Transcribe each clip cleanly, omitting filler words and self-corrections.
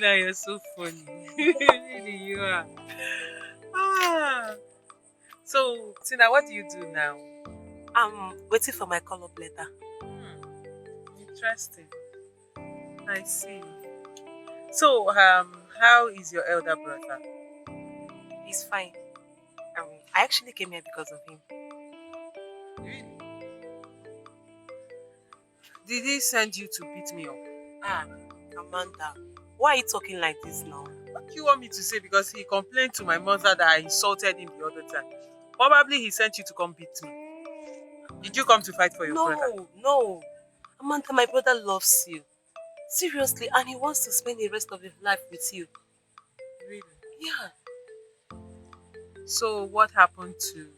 now you're so funny. Really, you are. Ah. So, Tina, what do you do now? I'm waiting for my call-up letter. Interesting. I see. So, how is your elder brother? He's fine. I actually came here because of him. Really? Did he send you to beat me up? Amanda, why are you talking like this now? What do you want me to say? Because he complained to my mother that I insulted him the other time. Probably he sent you to come beat me. Did you come to fight for your brother? No. Amanda, my brother loves you. Seriously, and he wants to spend the rest of his life with you. Really? Yeah. So what happened to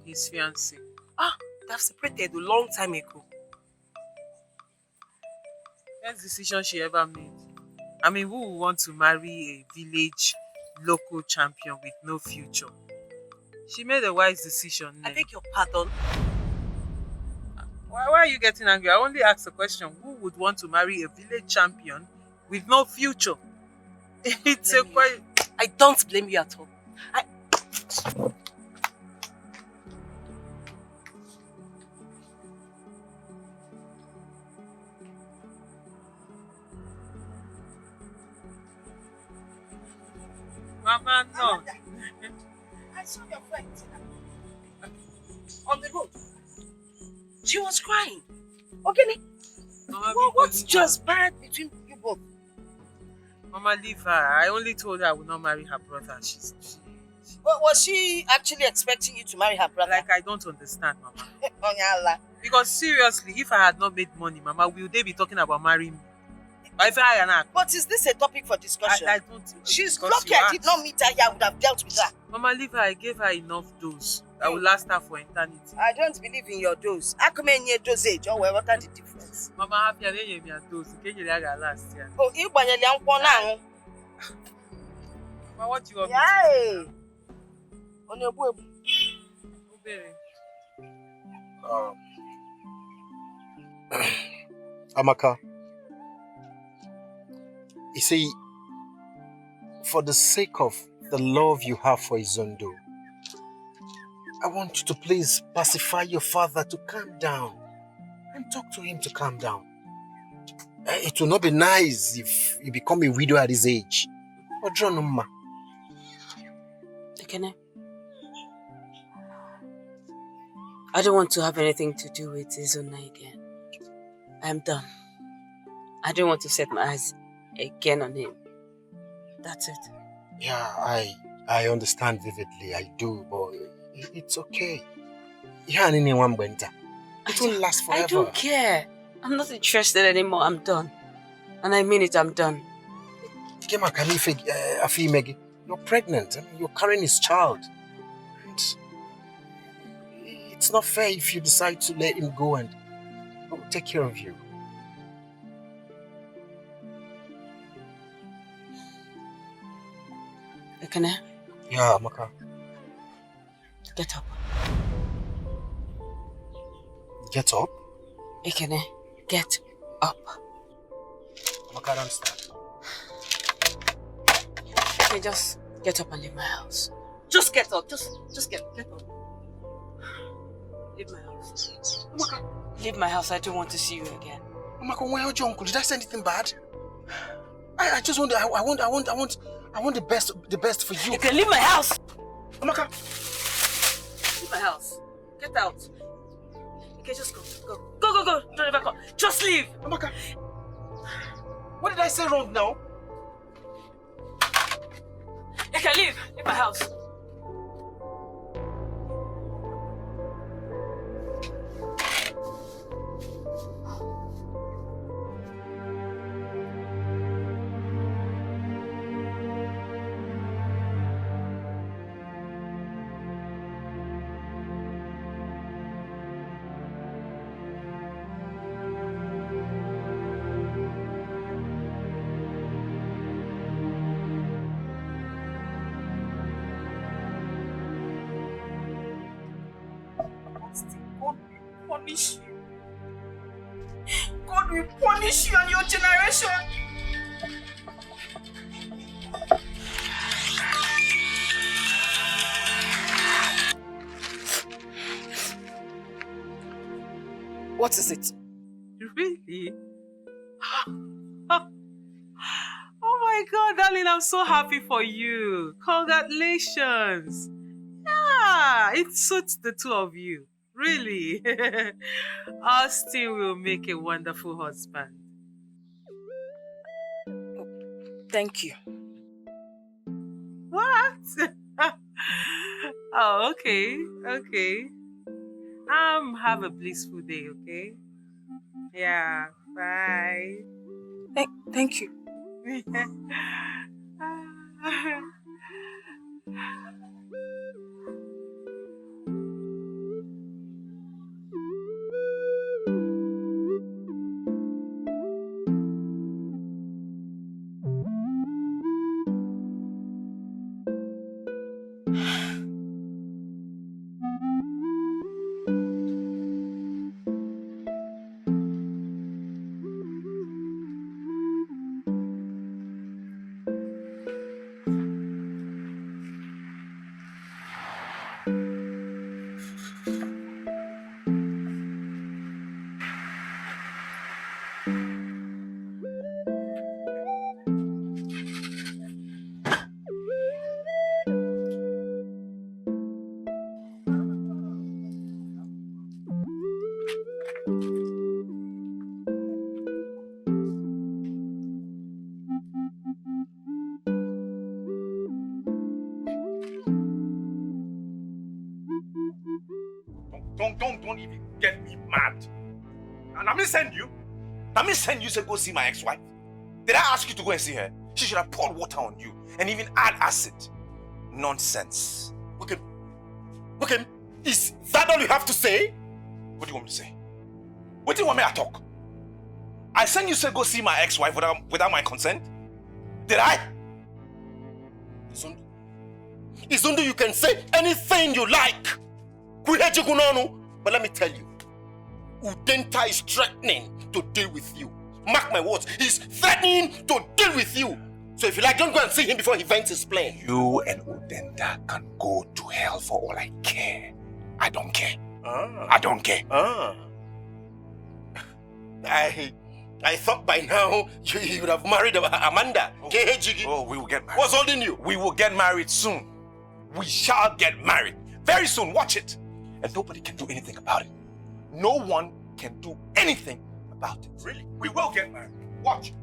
his fiancée? They've separated a long time ago. Best decision she ever made. I mean, who would want to marry a village local champion with no future? She made a wise decision. I beg your pardon. Why are you getting angry? I only asked a question. Who would want to marry a village champion with no future? It's a quite... I don't blame you at all. Mama, no. I saw your friend on the road. She was crying. Okay, what's transpired between you both? Mama, leave her. I only told her I would not marry her brother. Was she actually expecting you to marry her brother? Like, I don't understand, Mama. Because seriously, if I had not made money, Mama, will they be talking about marrying me? But is this a topic for discussion? I don't think. She's lucky I did not meet her here. I would have dealt with her. Mama, leave her. I gave her enough dose. That will last her for eternity. I don't believe in your dose. How come in your dosage? Or what are the difference? Mama, happy I didn't give me a dose. Okay, you last year. Oh, you buy a young one now. Mama, what do you want me to do? On your web. Amaka, you see, for the sake of the love you have for Izondo, I want you to please pacify your father to calm down and talk to him to calm down. It will not be nice if you become a widow at his age. Ekene, I don't want to have anything to do with Izona again. I am done. I don't want to set my eyes again on him. That's it. Yeah, I understand vividly. I do, but it's okay. It won't last forever. I don't care. I'm not interested anymore. I'm done. And I mean it, I'm done. You're pregnant. I mean, you're carrying his child. And it's not fair if you decide to let him go and take care of you. Ekene? Yeah, Amaka. Get up. Get up? Ekene, get up. Amaka, I don't understand. Okay, just get up and leave my house. Just get up. Just get up. Leave my house. Amaka. Leave my house. I don't want to see you again. Amaka, where are you, uncle? Did I say anything bad? I just want the best for you. You can leave my house. Amaka. Leave my house. Get out. Okay, just go. Go. Don't ever come. Just leave. Amaka. What did I say wrong now? You can leave. Leave my house. God will punish you and your generation. What is it? Really? Oh my God, darling, I'm so happy for you. Congratulations. Yeah, it suits the two of you. Really. Austin will make a wonderful husband. Thank you. What? Oh, okay. Okay. Have a blissful day, okay? Yeah. Bye. Thank you. Don't even get me mad. And I me send you. I me send you to go see my ex-wife. Did I ask you to go and see her? She should have poured water on you and even add acid. Nonsense. Okay. Is that all you have to say? What do you want me to say? What do you want me to talk? I sent you to go see my ex-wife without my consent? Did I? Izundu, you can say anything you like. But let me tell you, Udenta is threatening to deal with you. Mark my words, he's threatening to deal with you. So if you like, don't go and see him before he vents his plane. You and Udenta can go to hell for all I care. I don't care. I don't care. I thought by now you would have married Amanda. Oh, we will get married. What's holding you? We will get married soon. We shall get married. Very soon, watch it. And nobody can do anything about it. No one can do anything about it. Really? We will get married. Watch.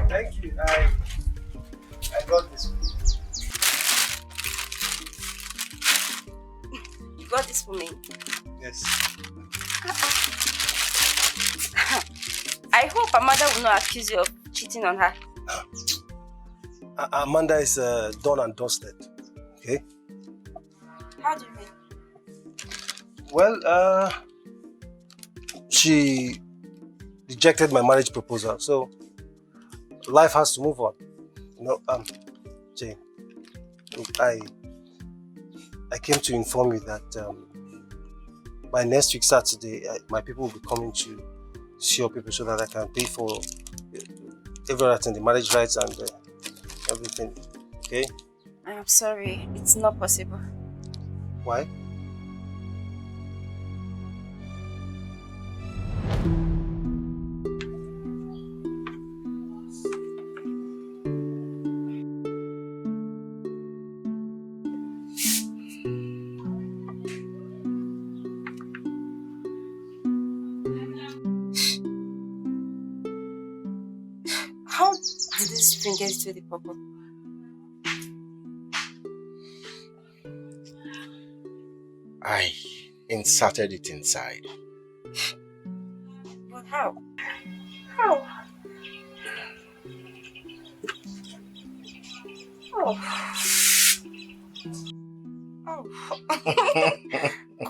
Thank you. I got this. You got this for me? Yes. I hope Amanda will not accuse you of cheating on her. Amanda is done and dusted. Okay? How do you mean? Well, she rejected my marriage proposal, so life has to move on. You know, Jane, I came to inform you that by next week Saturday, my people will be coming to see your people so that I can pay for everything, the marriage rights and everything. Okay? I am sorry, it's not possible. Why? How did these fingers do the purple? I inserted it inside. But how? How? Oh. Oh.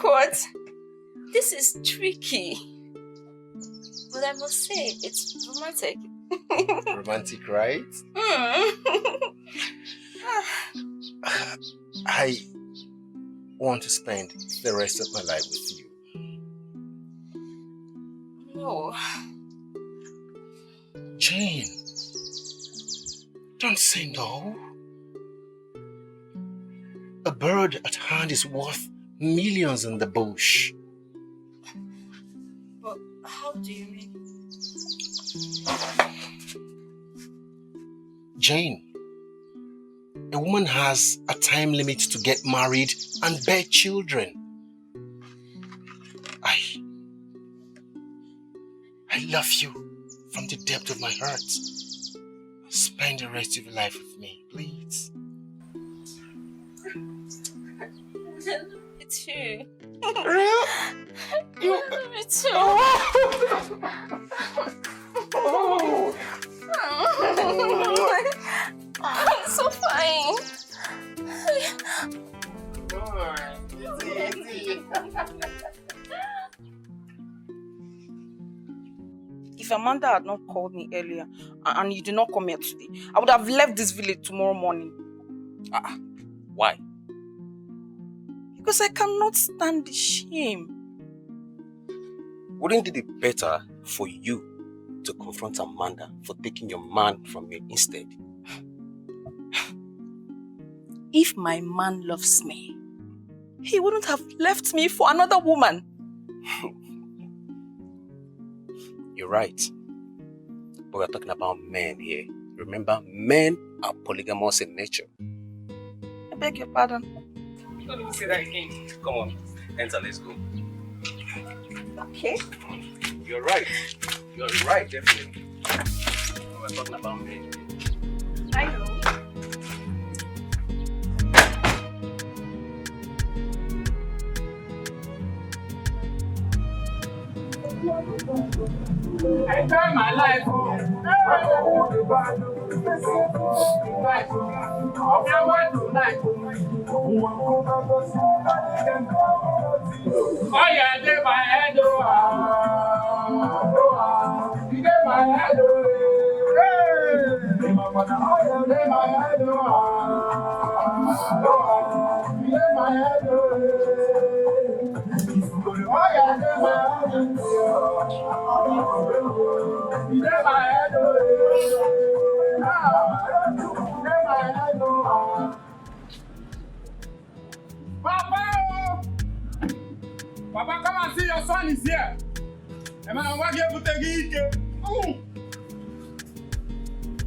What? This is tricky. But I must say, it's romantic. Romantic, right? I want to spend the rest of my life with you. No. Jane, don't say no. A bird at hand is worth millions in the bush. But how do you mean? Jane, a woman has a time limit to get married and bear children. I love you from the depth of my heart. Spend the rest of your life with me, please. Me too. Real? Me too. Oh. I'm so fine. Easy. If Amanda had not called me earlier and you did not come here today, I would have left this village tomorrow morning. Why? Because I cannot stand the shame. Wouldn't it be better for you to confront Amanda for taking your man from you instead? If my man loves me, he wouldn't have left me for another woman. You're right. But we're talking about men here. Remember, men are polygamous in nature. I beg your pardon. Don't even say that again. Come on, enter, let's go. Okay. You're right. You're right, definitely. We're talking about men. I know. I try my life. Oh yeah, they my head, you get my head, hey, my mother, oh yeah, they my head, you get my head, oh yeah, they my head, you get my head, Papa, Papa, come and see your son is here. And I'm going to take it. Oh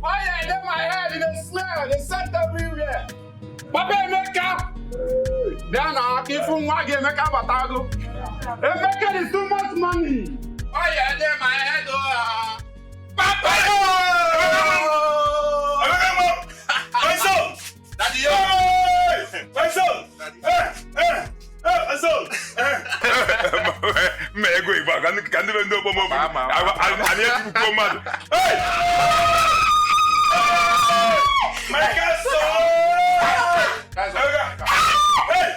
yeah, then my head, they smell, they scent everywhere. Papa, make up. Then I give him one game, make up a tago. And make it is too much money. Oh yeah, then my head, Papa! My son! Daddy, My son! My son! May I go back? Can you do more? I need to go mad. Hey! My son! Hey!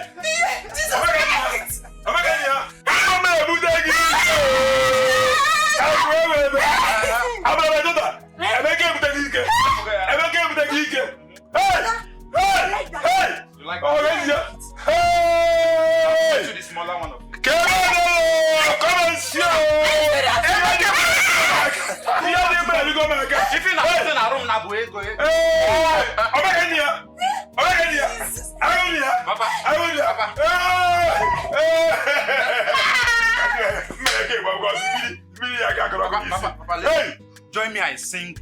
Hey, join me, I sing.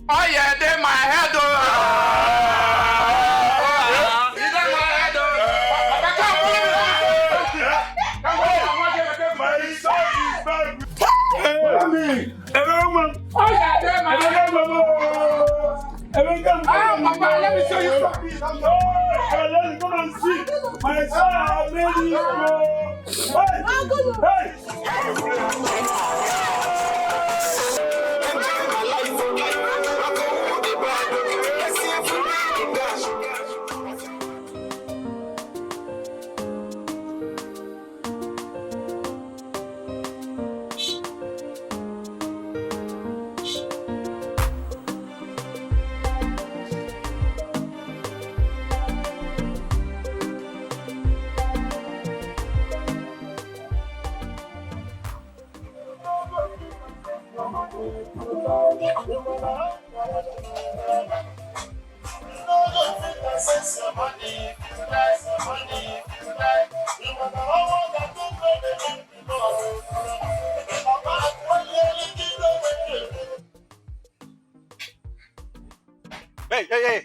Oh yeah, they my head. Papa, let me show you something. Let's go and see. My son, baby.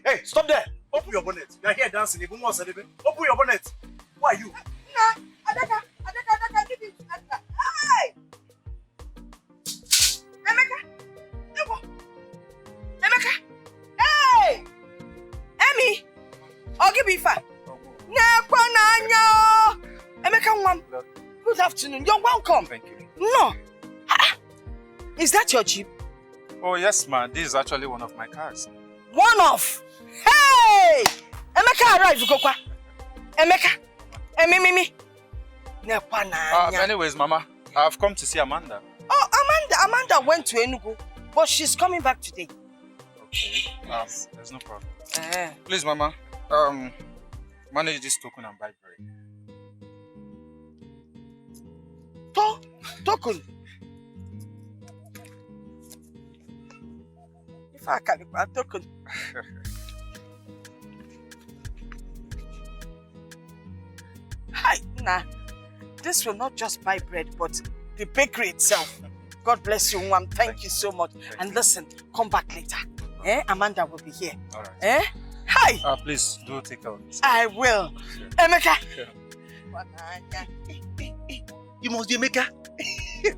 Hey, stop there. Open your bonnet. You're here dancing. Open your bonnet. Who are you? Adaka, give it to Adaka. Hey! Emeka! Hey! Emmy! Ogibifa! Emeka, good afternoon. You're welcome. Thank you. No. Is that your Jeep? Oh, yes, man. This is actually one of my cars. One off. Hey! Emeka arrived, Kokwa. Emeka. Mimi. Anyways, Mama, I've come to see Amanda. Oh, Amanda went to Enugu, but she's coming back today. Okay. There's no problem. Please, Mama, manage this token and buy bread. Token? If I can buy token. Hi, nah. This will not just buy bread, but the bakery itself. God bless you, Mom. Thank you so much. And listen, come back later. Amanda will be here. All right. Hi. Please do take care of this. I will. Sure. Emeka. Sure. You must be Emeka.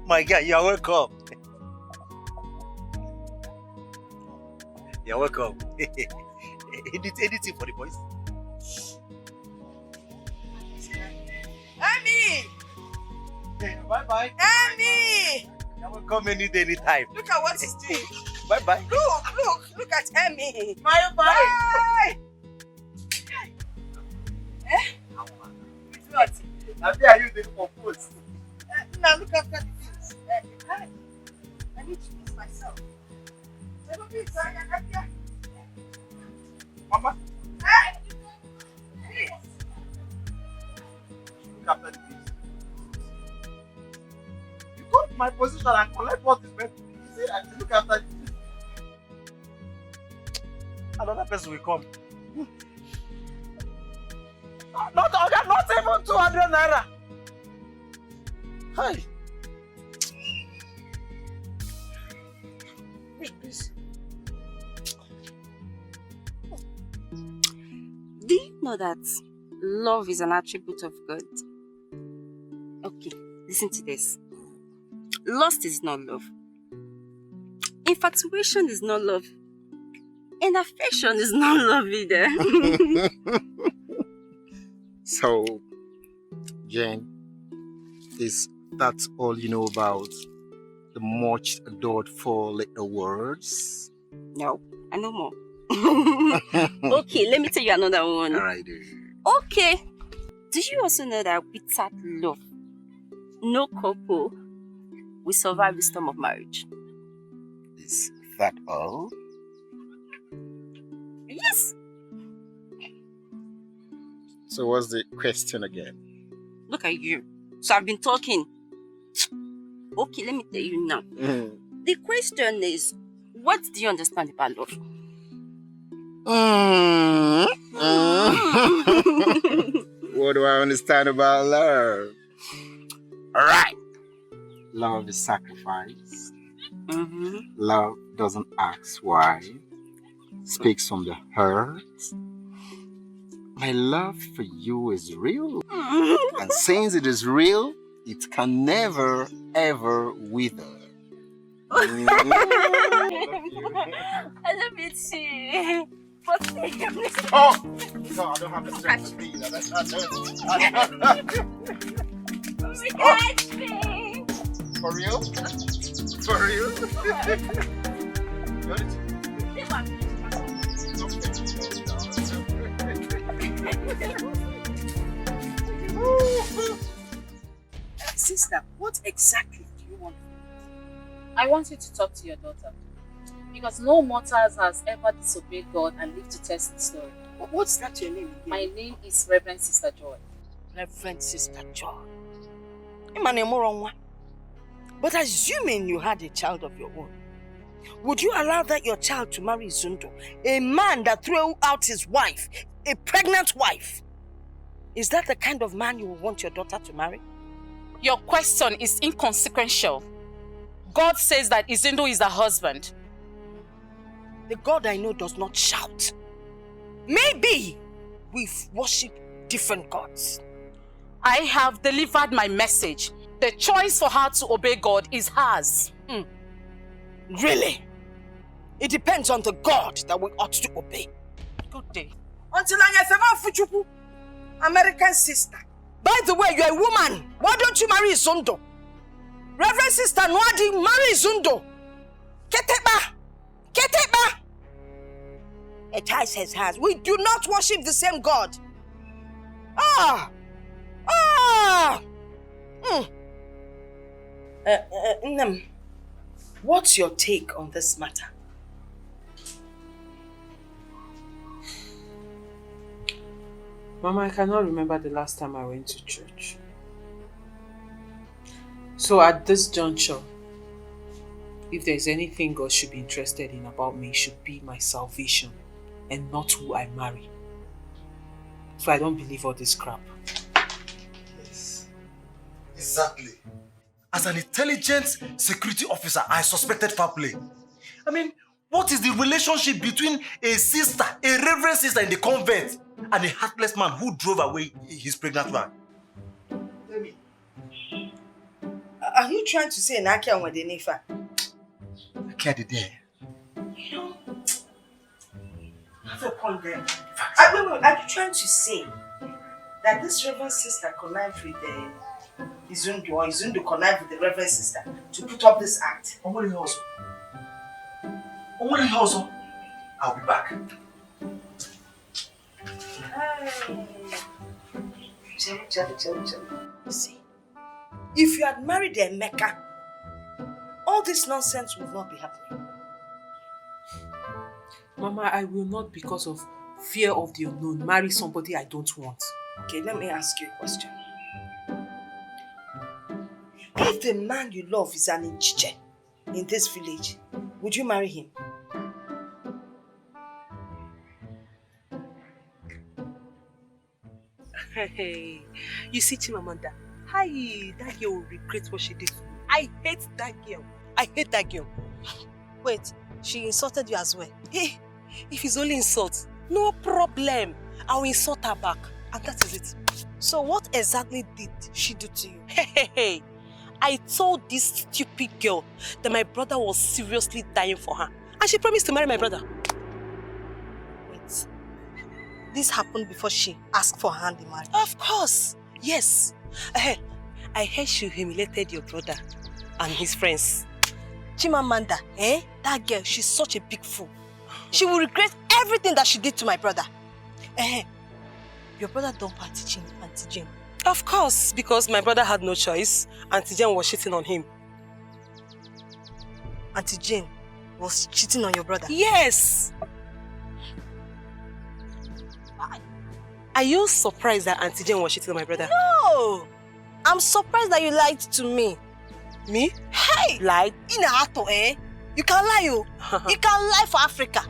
My guy, you're welcome. You're welcome. Anything for the boys? Emmy! Bye-bye. Emmy! You're welcome any day, anytime. Look at what he's doing. Bye-bye. Look at Emmy. Bye. What? Now, there are you doing for post? Now look after the things. I need to use myself. Mama? Please. Look after the things. You go to my position and collect what is meant to be. You say I should look after the things. Another person will come. Not even 200 naira. Hi. Please. Do you know that love is an attribute of God? Okay, listen to this. Lust is not love. Infatuation is not love. And affection is not love either. So, Jane, is that all you know about the much adored four little words? No, I know more. Okay, let me tell you another one. Alright. Okay. Do you also know that without love, no couple will survive the storm of marriage? Is that all? Yes. So what's the question again? Look at you. So I've been talking. Okay, let me tell you now. The question is, what do you understand about love? What do I understand about love? Alright. Love is sacrifice. Love doesn't ask why. Speaks from the heart. My love for you is real. And since it is real, it can never, ever wither. I love it too. But oh! No, I don't have the strength to be that. For real? For real? Sister, what exactly do you want? I want you to talk to your daughter. Because no mortals has ever disobeyed God and lived to test the story. What's that your name? My name is Reverend Sister Joy. Reverend Sister Joy. But assuming you had a child of your own, Would you allow that your child to marry Izundo? A man that threw out his wife, a pregnant wife. Is that the kind of man you would want your daughter to marry? Your question is inconsequential. God says that Izundo is her husband. The God I know does not shout. Maybe we worship different gods. I have delivered my message. The choice for her to obey God is hers. Really? It depends on the God that we ought to obey. Good day. Until I Fuchuku, American sister. By the way, you're a woman. Why don't you marry Izundo? Reverend Sister Nwadi, marry Izundo. Keteba! Keteba! A child says hers. We do not worship the same God. What's your take on this matter? Mama, I cannot remember the last time I went to church. So at this juncture, if there's anything God should be interested in about me, it should be my salvation and not who I marry. So I don't believe all this crap. Yes. Exactly. As an intelligent security officer, I suspected foul play. I mean, what is the relationship between a sister, a reverend sister in the convent, and a heartless man who drove away his pregnant wife? Tell me. Are you trying to say Nakia Wadenifa? Nakia did there. You know, have a point there. Wait, are you trying to say that this reverend sister connived with Izundo, or Izundo connived with the reverend sister to put up this act? Only also. I'll be back. See, if you had married Emeka, all this nonsense would not be happening. Mama, I will not, because of fear of the unknown, marry somebody I don't want. Okay, let me ask you a question. If the man you love is an Inchiche in this village, would you marry him? Hey, you see Chimamanda, that girl will regret what she did to me. I hate that girl. I hate that girl. Wait, she insulted you as well? Hey, if it's only insult, no problem. I'll insult her back, and that is it. So what exactly did she do to you? Hey, I told this stupid girl that my brother was seriously dying for her, and she promised to marry my brother. Wait, this happened before she asked for her hand in marriage? Of course, yes. I heard she humiliated your brother and his friends. Chimamanda, that girl, she's such a big fool. She will regret everything that she did to my brother. Your brother dumped Auntie Jane. Of course, because my brother had no choice. Auntie Jane was cheating on him. Auntie Jane was cheating on your brother? Yes. Are you surprised that Auntie Jane was cheating on my brother? No! I'm surprised that you lied to me. Me? Hey! Lied? In a hato, You can lie, you. You can lie for Africa.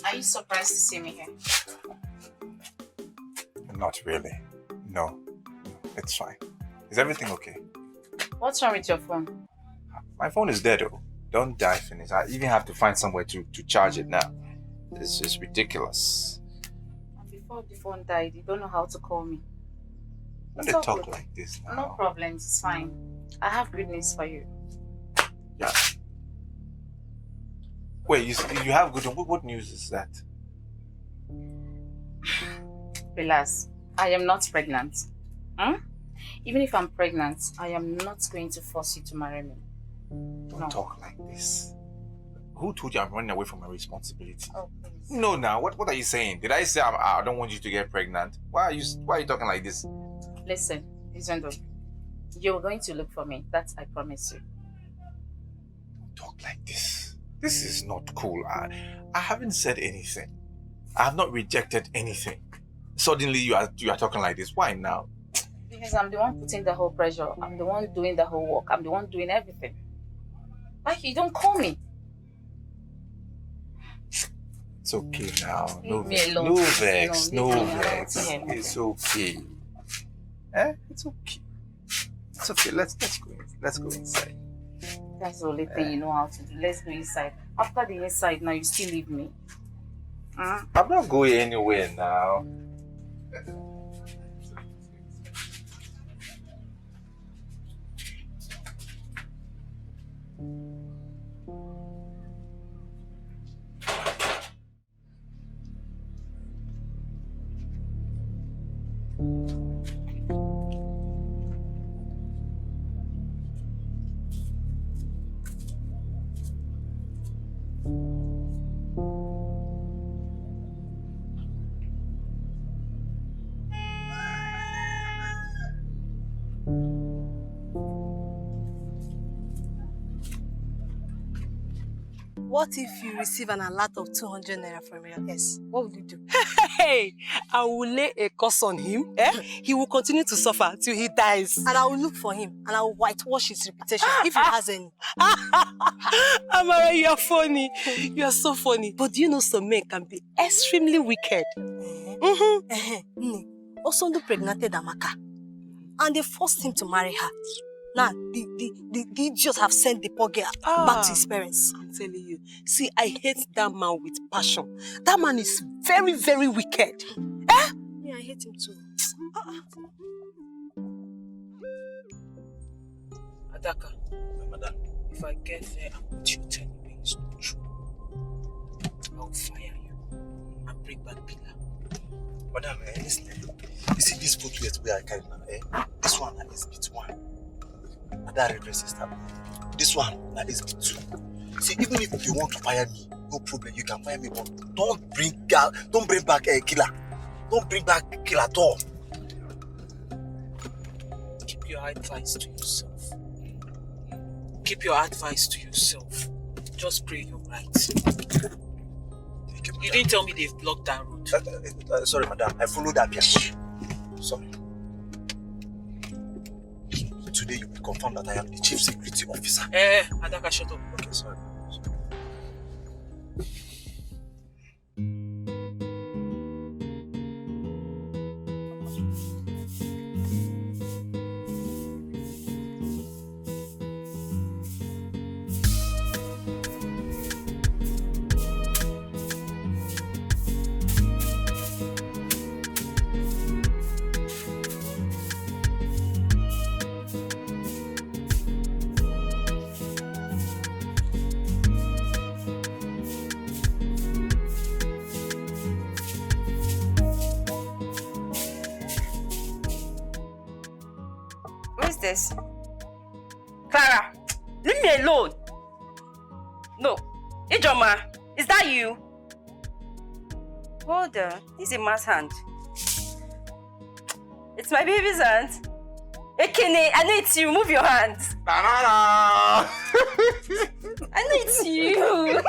Are you surprised to see me here? Not really. No, it's fine. Is everything okay? What's wrong with your phone? My phone is dead though. Don't die, Phineas. I even have to find somewhere to charge it now. This is ridiculous. I'll be Before the phone died, you don't know how to call me. Don't It's they all talk good. like this now? No problems, it's fine. I have good news for you. Yeah. Wait, you have good. What news is that? Relax. I am not pregnant. Hmm? Even if I'm pregnant, I am not going to force you to marry me. Don't talk like this. Who told you I'm running away from my responsibility? Oh, please. No, now what are you saying? Did I say I don't want you to get pregnant? Why are you talking like this? Listen, Izondo, you're going to look for me. That I promise you. Don't talk like this. This is not cool. I haven't said anything. I have not rejected anything. Suddenly you are talking like this. Why now? Because I'm the one putting the whole pressure. I'm the one doing the whole work. I'm the one doing everything. Why you don't call me? It's okay now. Leave me alone. No vex. No, No leave me alone. vex. Yeah. It's okay. It's okay. It's okay. Let's go inside. That's the only thing you know how to do. Let's go inside. After the inside, now you still leave me. I'm not going anywhere now. What if you receive an alert of 200 naira from your ex? What would you do? Hey, I will lay a curse on him. He will continue to suffer till he dies. And I will look for him and I will whitewash his reputation if he has any. Amara, you are funny. You are so funny. But do you know some men can be extremely wicked? Osondo pregnanted Amaka and they forced him to marry her. Now, the idiots have sent the poor girl back to his parents. I'm telling you. See, I hate that man with passion. That man is very, very wicked. Yeah, I hate him too. Adaka, madam, if I get there and what you tell me is not true, I'll fire you and bring back Pillar. Madam, listen. You see this footwear where I carry now, this one is SB1. And that reverse is that. This one is SB2. See, even if you want to fire me, no problem, you can fire me, but don't bring back a killer. Don't bring back killer at all. Keep your advice to yourself. Keep your advice to yourself. Just pray you're right. You didn't tell me they've blocked that road. Sorry, madam. I followed that bush. Sorry. Today you will confirm that I am the chief security officer. Adaka, shut up. Okay, sorry. This? Clara, leave me alone. No. Ijoma, is that you? Hold on. This is a man's hand. It's my baby's hand. Ekene, I know it's you. Move your hands. I know it's you.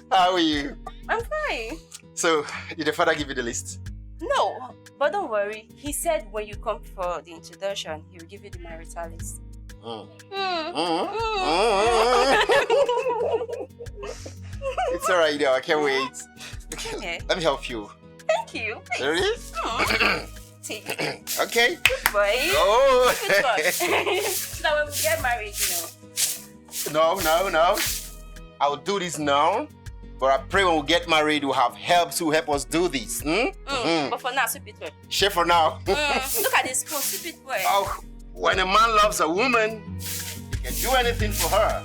How are you? I'm fine. So, did your father give you the list? No, but don't worry. He said when you come for the introduction, he will give you the marital list. It's alright, I can't wait. Okay. Let me help you. Thank you. Really? Take Okay. Good boy. Oh. Good boy. Now when we get married, No. I'll do this now. But I pray when we get married, we'll have helps who help us do this. But for now, sweep it well. Share for now. Look at this spoon, sweep it well. Oh, when a man loves a woman, he can do anything for her.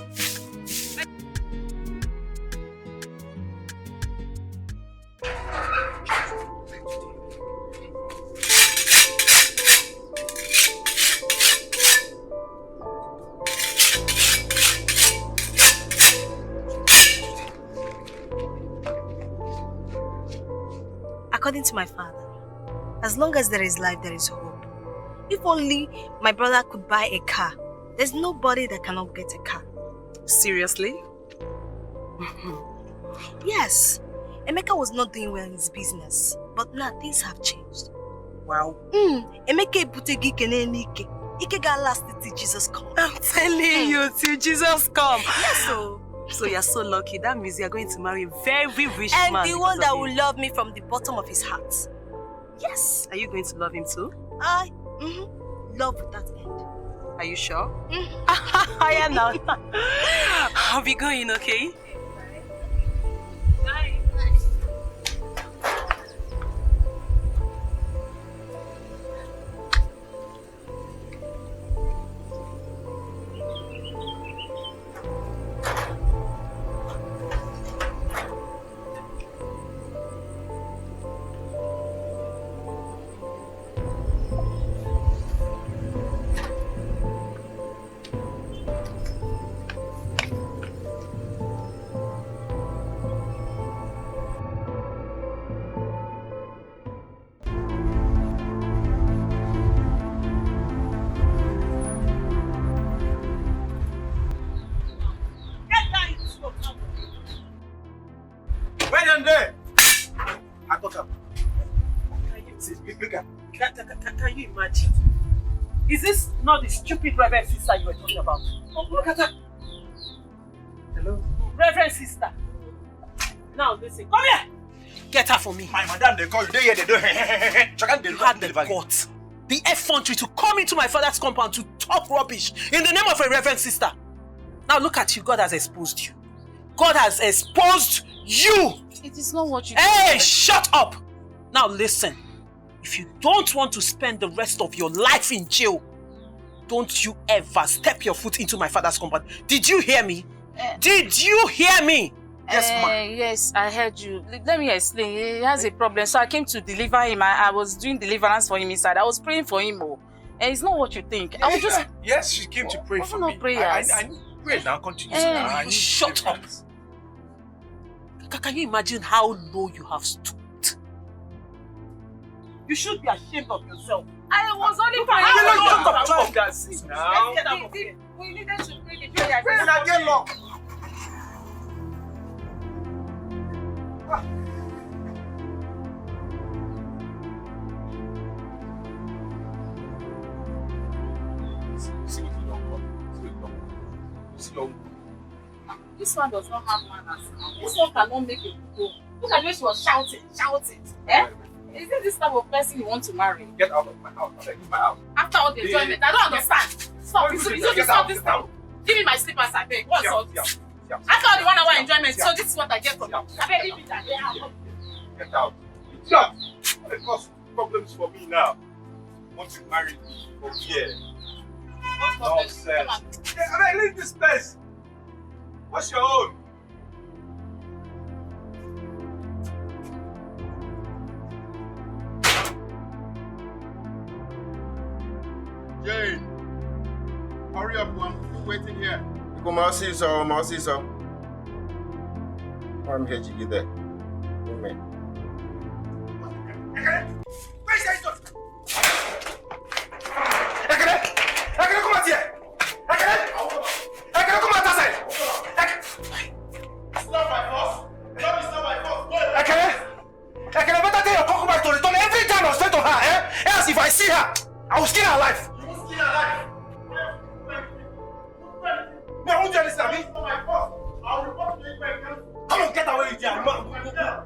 According to my father, as long as there is life, there is hope. If only my brother could buy a car, there's nobody that cannot get a car. Seriously? Yes. Emeka was not doing well in his business, but now things have changed. Wow. Emeka eputegi ike n'ike. Ike ga last till Jesus comes. I'm telling you, till Jesus comes. Yes, so. So you're so lucky. That means you're going to marry a very rich and man. And the one that will love me from the bottom of his heart. Yes. Are you going to love him too? Love with that end. Are you sure? I am now. I'll be going, okay? Bye. Can you imagine? Is this not the stupid Reverend sister you were talking about? Oh, look at her. Hello? Reverend sister. Now listen, come here. Get her for me. My madam, they call you. They don't. You had the guts, the effrontery to come into my father's compound to talk rubbish in the name of a Reverend sister. Now look at you. God has exposed you. God has exposed you. It is not what you Hey, shut up. Now listen. If you don't want to spend the rest of your life in jail, don't you ever step your foot into my father's compound. Did you hear me? Did you hear me? Yes, ma'am. Yes, I heard you. Let me explain. He has a problem, so I came to deliver him. I was doing deliverance for him inside. I was praying for him. And it's not what you think. I was just... Yes, she came to pray for me. Prayers. I pray now, continue. You shut up. Can you imagine how low you have stood? You should be ashamed of yourself. I was only praying. Now. Let's get out of here. We needed to pray the prayer. Pray and get locked. This one does not have manners. This one cannot make a go. Look at the way she was shouting. Eh? Is it this type of person you want to marry? Get out of my house. Leave my house. After all the enjoyment, I don't understand. Stop. Stop this now. Give me my slippers, I beg. What's all this? After all the 1 hour enjoyment, so this is what I get from you. I beg, leave it at there. Get out. Stop. It causes problems for me now. Want to marry me from here. Nonsense. I mean, leave this place. What's your own? Jane, hurry up, I'm still waiting here. Come on, see so. I'm here to get there. Amen. Where's that door? Ekene, come out here. Ekene, come out outside. It's not my fault. No, it's not my fault. Ekene, better tell your concubine to return every time I say to her, eh? Else if I see her, I will skin her alive. You will skin her alive. No, I won't do anything, Abi. It's not my fault. I'll report to you. Come on, get away with you,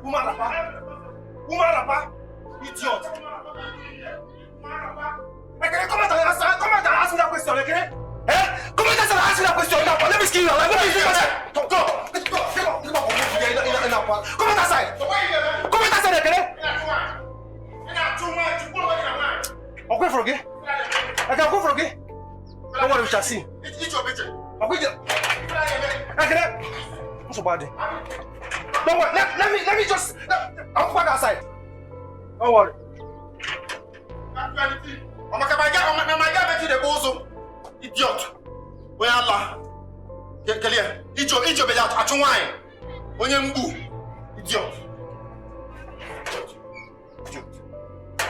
woman rapper. Idiot. Ekene, come out and ask me that question, okay? Eh? Come out and ask me that question now. Let me skin you alive. Let me see you. Go. Come out outside! Come out outside, okay? Okay, for okay? I can go for okay? Don't worry, we shall see. It's your picture. Okay, what's so bad? Don't worry, let me just... I'll go outside. Don't worry. My guy make you the bozo. Idiot. Where Allah? Kelia. Ijo be out at wine. Onye mbu. Idiot.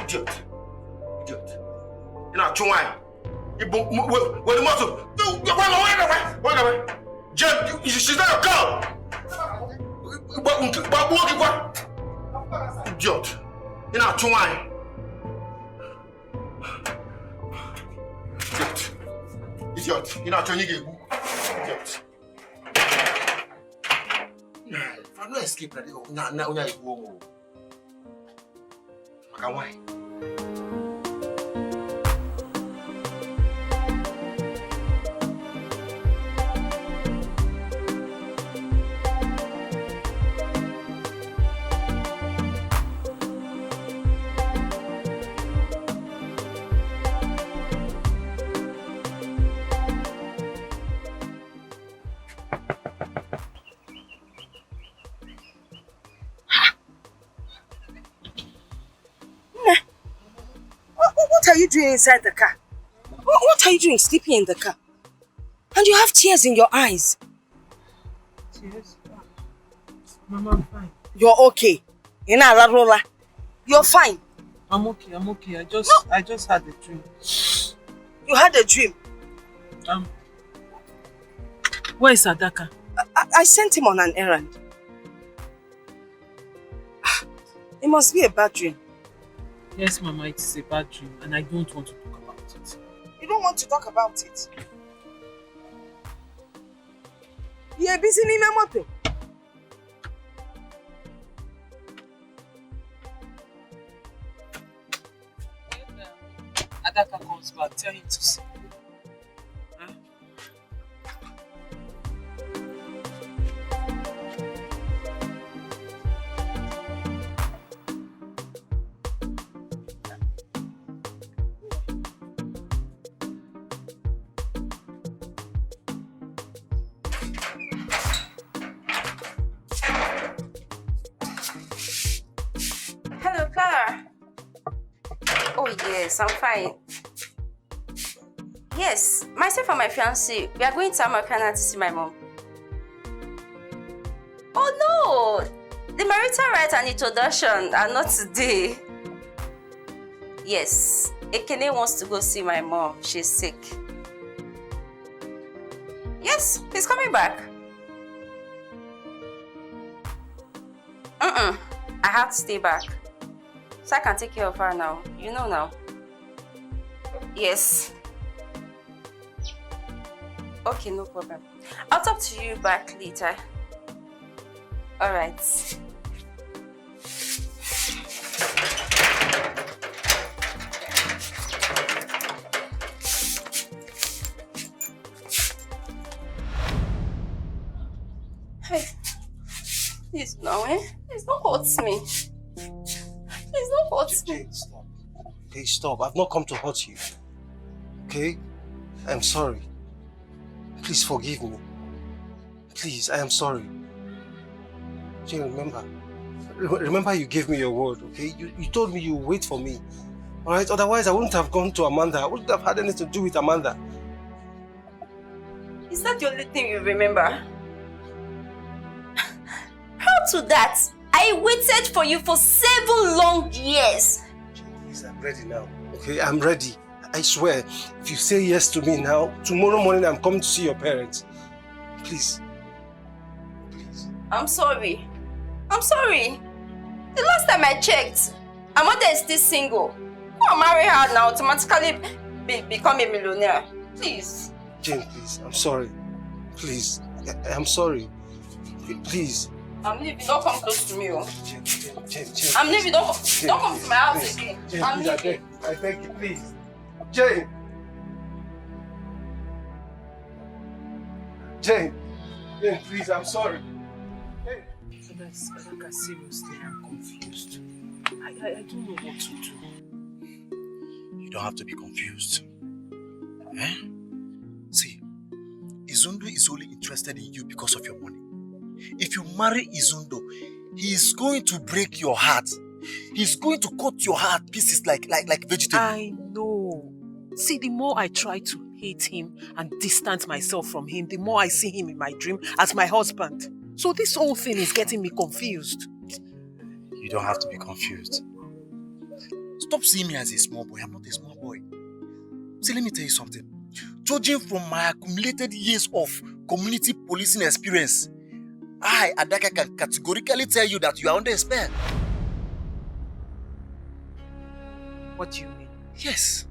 Idiot. You know, at wine. Where the motor? Wait away. Jen, she's not a girl. Idiot. You know, at wine. Idiot. You know, turn you idiot. If I no escape, now you go. Why? What are you doing inside the car? What are you doing sleeping in the car? And you have tears in your eyes. Tears? Mama, I'm fine. You're okay. You're fine. I'm okay. I just had a dream. You had a dream? Where is Adaka? I sent him on an errand. It must be a bad dream. Yes, Mama, it is a bad dream and I don't want to talk about it. You don't want to talk about it? You're busy in my motor. Adaka comes back, tell him to see. Hello, Clara. Oh yes, I'm fine. Yes, myself and my fiancé, we are going to Americana to see my mom. Oh no! The marital rites and introduction are not today. Yes, Ekene wants to go see my mom. She's sick. Yes, he's coming back. I have to stay back. So I can take care of her now. You know now. Yes. Okay, no problem. I'll talk to you back later. Alright. Hey. Please, no, Please don't hurt me. Please don't hurt me. Jane, stop. Okay, stop. I've not come to hurt you. Okay? I'm sorry. Please forgive me. Please, I am sorry. Jane, remember you gave me your word, okay? You told me you would wait for me. Alright? Otherwise, I wouldn't have gone to Amanda. I wouldn't have had anything to do with Amanda. Is that the only thing you remember? Prior to that, I waited for you for 7 long years. Please, I'm ready now. Okay, I'm ready. I swear, if you say yes to me now, tomorrow morning I'm coming to see your parents. Please. Please. I'm sorry. I'm sorry. The last time I checked, Amanda is still single. Go and marry her now, automatically become a millionaire. Please. Jane, please. I'm sorry. Please. I'm sorry. Please. I'm leaving. Don't come close to me. Jane. I'm leaving. Don't come to my house again. Jane, I'm please, leaving. I beg you, please. Jane. Jane, please, I'm sorry. Jane. Adaka, seriously, I'm confused. I don't know what to do. You don't have to be confused. Eh? See, Izundo is only interested in you because of your money. If you marry Izundo, he is going to break your heart. He's going to cut your heart pieces like vegetable. I know. See, the more I try to hate him and distance myself from him, the more I see him in my dream as my husband. So this whole thing is getting me confused. You don't have to be confused. Stop seeing me as a small boy. I'm not a small boy. See, let me tell you something. Judging from my accumulated years of community policing experience, I, Adaka, can categorically tell you that you are under a spell. What do you mean? Yes.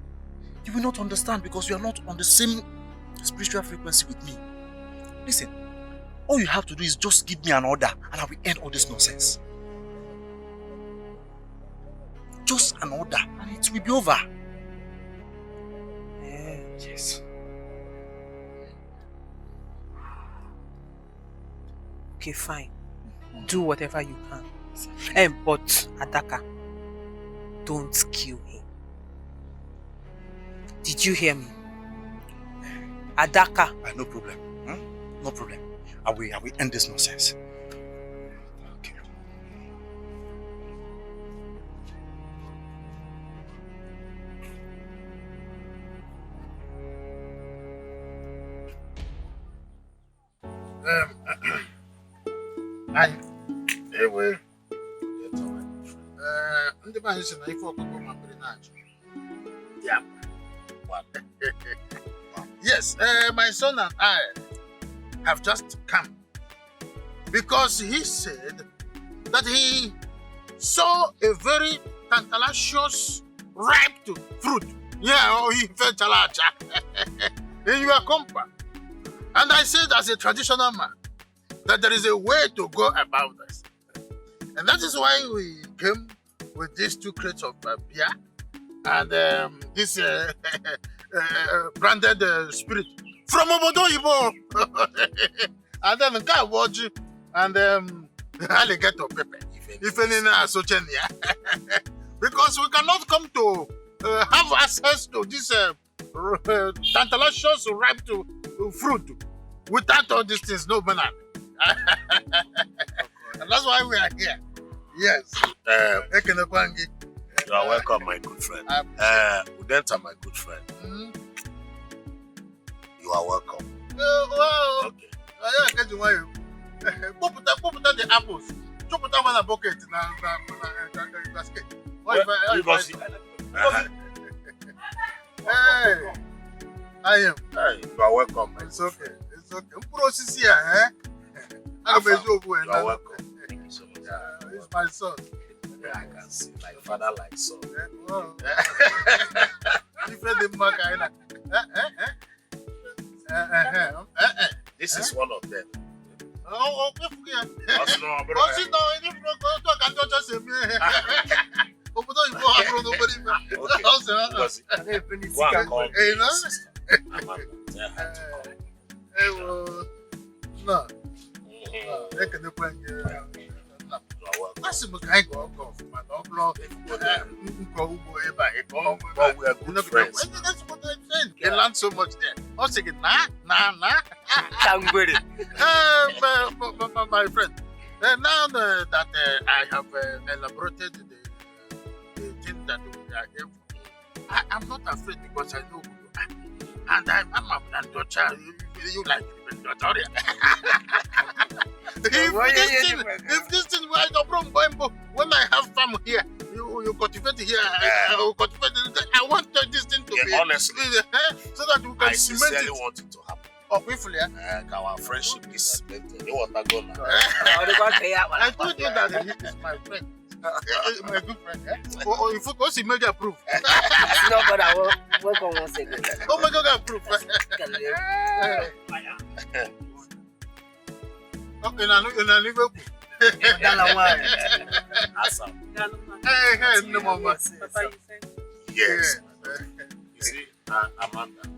You will not understand because you are not on the same spiritual frequency with me. Listen, all you have to do is just give me an order and I will end all this nonsense. Just an order and it will be over. Yes. Okay, fine. Do whatever you can. But Adaka, don't kill him. Did you hear me? Adaka. No problem. No problem. I will end this nonsense. Okay. Yes, my son and I have just come because he said that he saw a very tantalizous ripe fruit. Yeah, he felt chalacha in your compound. And I said, as a traditional man, that there is a way to go about this. And that is why we came with these 2 crates of beer and this branded spirit from Obodo Ibo. And then watch and alligator pepper. If any because we cannot come to have access to this tantalizous ripe fruit without all these things, no banana. And that's why we are here. Yes. You are welcome, my good friend. Udenta, my good friend. You are welcome. Okay. Put the apples. Put one a bucket in the basket. Hey, I am. Hey, you are welcome. It's okay. It's okay. You are welcome. Thank you so much. It's my son. Yeah, I can see. Like father, like son. This is one of them. Oh, they learn so much there. I was thinking, nah. My friend, now that I have elaborated the thing that we are here for, I'm not afraid because I know who you are. And I'm a granddaughter. You like granddaughter. If this thing were no problem, when I have farm here, you cultivate here, I will cultivate it. I want this thing to be honestly, so that we can I sincerely cement it. want it to happen. Oh, hopefully, our friendship is cemented. You want to go now? I told you that he is my friend. My good friend. Oh, if you go see Mega approve. No, but I will work on one second. Oh my God, approve. Okay, now Liverpool. Hey, no mama. Yes. You see, Amanda,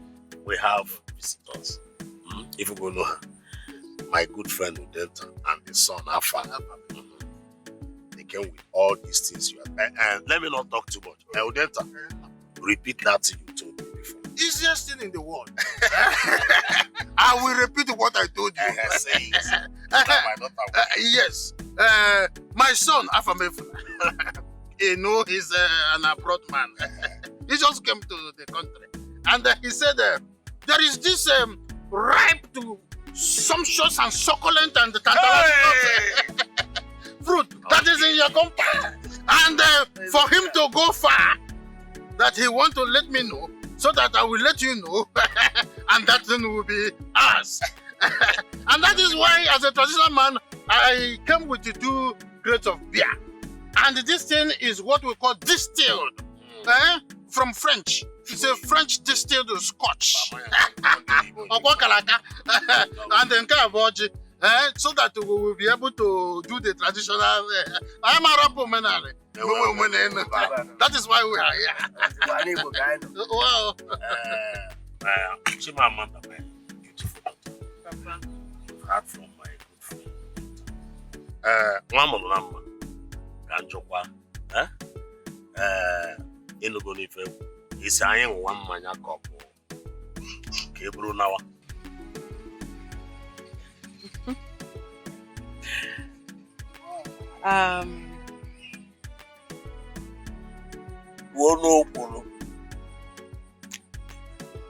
we have visitors. If you go know her. my good friend Udenta and the son Afa. They came with all these things you have. And let me not talk too much. Udenta, repeat that thing you told me before. Easiest thing in the world. I will repeat what I told you. Say it. Yes. My son, Afamefuna, you know, he's an abroad man. He just came to the country. And he said, there is this ripe to sumptuous and succulent and tantalizing fruit that is in your compound. And for him to go far, that he want to let me know, so that I will let you know, and that thing will be ours. And that is why, as a traditional man, I came with the 2 crates of beer. And this thing is what we call distilled, from French. It's a French distilled scotch. And then so that we will be able to do the traditional. I'm a rapper, man. That is why we are here. Wow. Chimamanda, my beautiful daughter. You've heard from my good friend. Mama, Kanjokwa. Inugonife. He's saying one man couple. Kebru Nawa.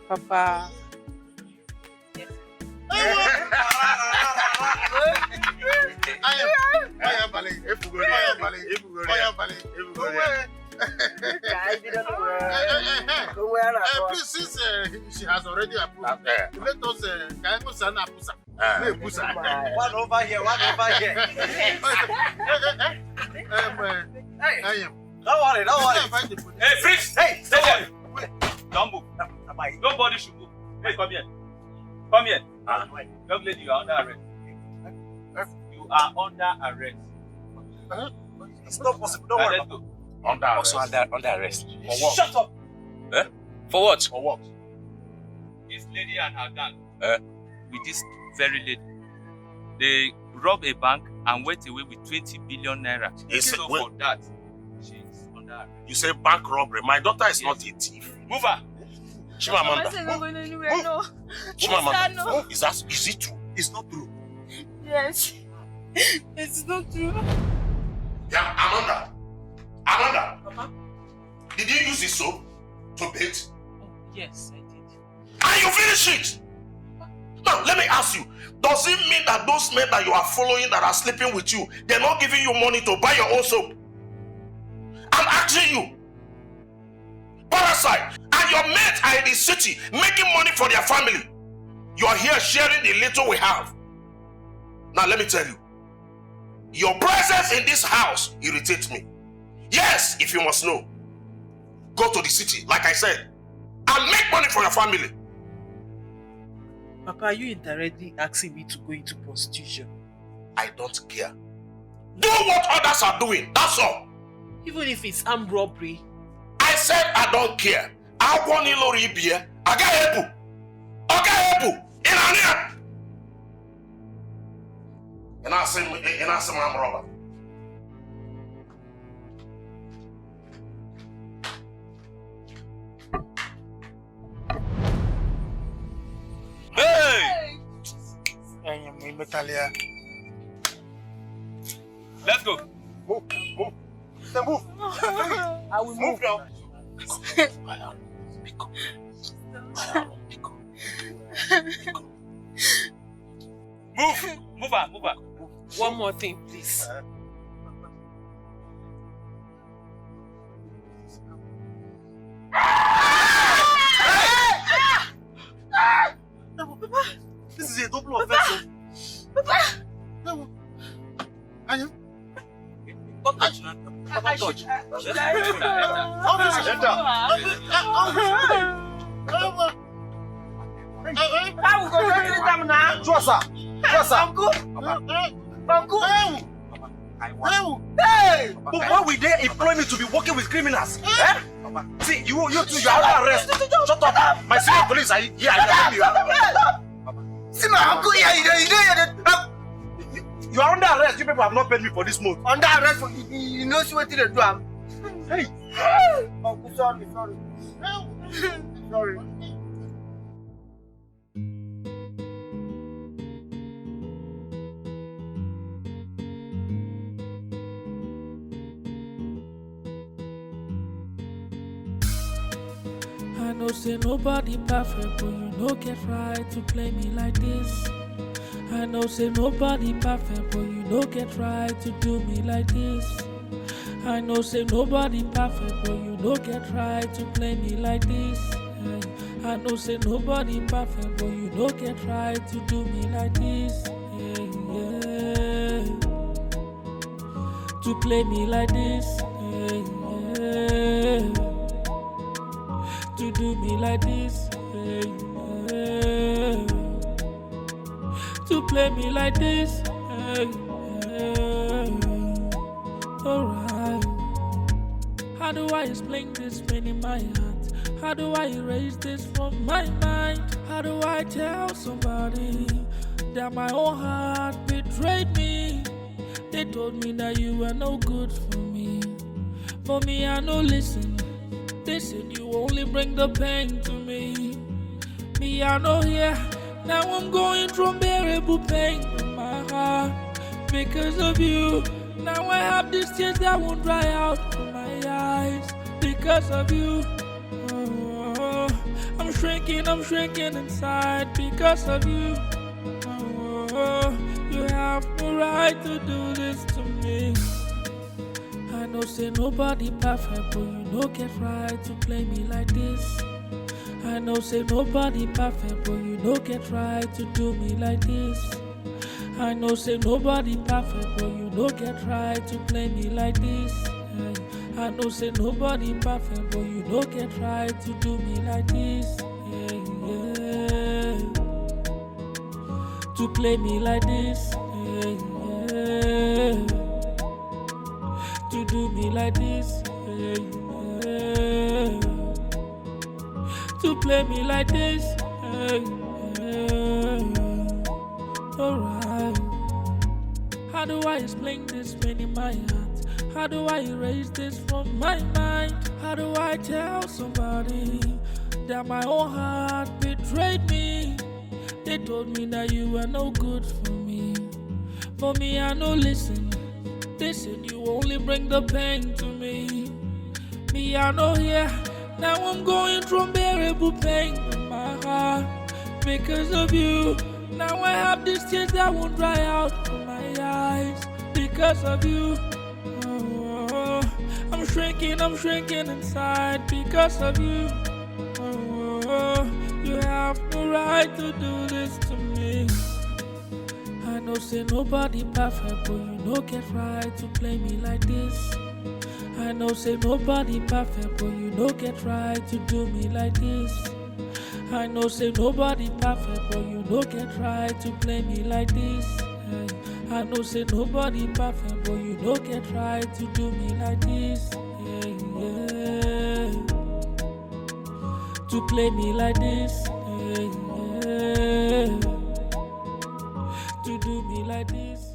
Papa. Please, since she has already approved, let us one over here. Don't worry. Hey, Fritz! Hey, stay there! Wait. Don't move. Nobody should move. Hey, come here. Young lady, you are under arrest. You are under arrest. It's not possible. Don't worry. Under arrest. For what? Shut up! For what? For what? This lady and her gang. With this very lady. They robbed a bank and went away with 20 billion naira. So for that, she's under arrest. You say bank robbery. My daughter is not a thief. Move her. Chimamanda. No. Chimamanda. Is it true? It's not true. Yes. It's not true. Yeah, Amanda. Papa? Did you use this soap to bathe? Yes, I did. And you finish it? Now, let me ask you. Does it mean that those men that you are following that are sleeping with you, they're not giving you money to buy your own soap? I'm asking you. Parasite. And your mates are in the city making money for their family. You are here sharing the little we have. Now, let me tell you. Your presence in this house irritates me. Yes, if you must know. Go to the city, like I said, and make money for your family. Papa, are you indirectly asking me to go into prostitution? I don't care. Do what others are doing, that's all. Even if it's armed robbery? I said I don't care. I want to know Ibia. I got help. In Ania. And I say I'm a robber. Hey! Let's go. Move. I will move now. Move her. One more thing, please. This is a double offense. Papa! Don't touch. Hey! But why would they employ me to be working with criminals? Eh? See, you two, you are under arrest. Shut up. My senior police are here. See my uncle here, you are under arrest. You people have not paid me for this month. Under arrest for you know what they do. Hey! Uncle, sorry. Sorry. I know say nobody perfect, but you no get right to play me like this. I know say nobody perfect, but you no get right to do me like this. I know say nobody perfect, but you no get right to play me like this. I know say nobody perfect, but you no get right to do me like this. To play me like this. To do me like this, to play me like this, alright. How do I explain this pain in my heart? How do I erase this from my mind? How do I tell somebody that my own heart betrayed me? They told me that you were no good for me. For me, I no listen. They said you only bring the pain to me. Me, I know here. Now I'm going through unbearable pain in my heart because of you. Now I have these tears that won't dry out from my eyes because of you. Oh, I'm shrinking inside because of you. Oh, you have no right to do this to me. I know say nobody perfect, but you no get right to play me like this. I know say nobody perfect, but you no get right to do me like this. I know say nobody perfect, but you no get right to play me like this. I know say nobody perfect, but you no get right to do me like this. To play me like this. To do me like this, to play me like this, alright. How do I explain this pain in my heart? How do I erase this from my mind? How do I tell somebody that my own heart betrayed me? They told me that you were no good for me. For me, I no listen. They said you only bring the pain to me. Me, I know here. Now I'm going through unbearable pain in my heart because of you. Now I have these tears that won't dry out from my eyes because of you. Oh, I'm shrinking inside because of you. Oh, you have no right to do this to me. I know say nobody perfect, but you no get right to play me like this. I know say nobody perfect, but you no get right to do me like this. I know say nobody perfect, but you no get right to play me like this. I know say nobody perfect, but you no get right to do me like this. To play me like this. To do me like this.